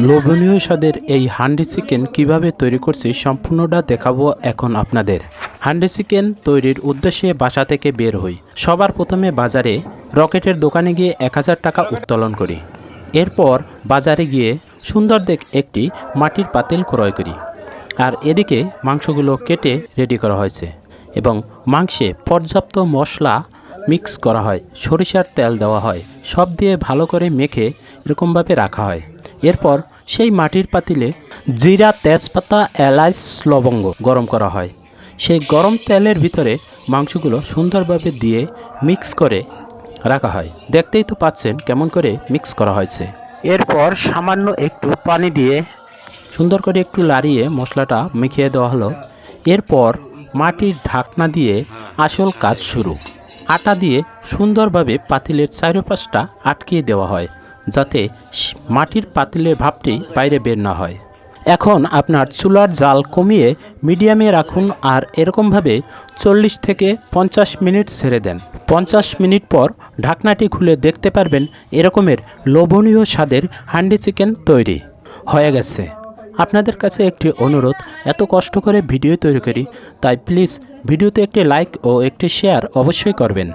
লোভনীয় স্বাদের এই হান্ডি চিকেন কিভাবে তৈরি করছি সম্পূর্ণটা দেখাবো এখন আপনাদের। হান্ডি চিকেন তৈরির উদ্দেশ্যে বাসা থেকে বের হই। সবার প্রথমে বাজারে রকেটের দোকানে গিয়ে 1000 টাকা উত্তোলন করি। এরপর বাজারে গিয়ে সুন্দর একটি মাটির পাতিল ক্রয় করি। আর এদিকে মাংসগুলো কেটে রেডি করা হয়েছে এবং মাংসে পর্যাপ্ত মশলা মিক্স করা হয়, সরিষার তেল দেওয়া হয়, সব দিয়ে ভালো করে মেখে এরকমভাবে রাখা হয়। এরপর সেই মাটির পাতিলে জিরা, তেজপাতা, এলাচ, লবঙ্গ গরম করা হয়। সেই গরম তেলের ভিতরে মাংসগুলো সুন্দরভাবে দিয়ে মিক্স করে রাখা হয়। দেখতেই তো পাচ্ছেন কেমন করে মিক্স করা হয়েছে। এরপর সামান্য একটু পানি দিয়ে সুন্দর করে একটু লাড়িয়ে মশলাটা মিশিয়ে দেওয়া হলো। এরপর মাটির ঢাকনা দিয়ে আসল কাজ শুরু। আটা দিয়ে সুন্দরভাবে পাতিলের চারপাশটা আটকিয়ে দেওয়া হয়, যাতে মাটির পাতিলের ভাপটি বাইরে বের না হয়। এখন আপনার চুলার জাল কমিয়ে মিডিয়ামে রাখুন আর এরকমভাবে 40 থেকে 50 মিনিট ছেড়ে দেন। 50 মিনিট পর ঢাকনাটি খুলে দেখতে পারবেন এরকমের লোভনীয় স্বাদের হান্ডি চিকেন তৈরি হয়ে গেছে। আপনাদের কাছে একটি অনুরোধ, এত কষ্ট করে ভিডিও তৈরি করি, তাই প্লিজ ভিডিওতে একটি লাইক ও একটি শেয়ার অবশ্যই করবেন।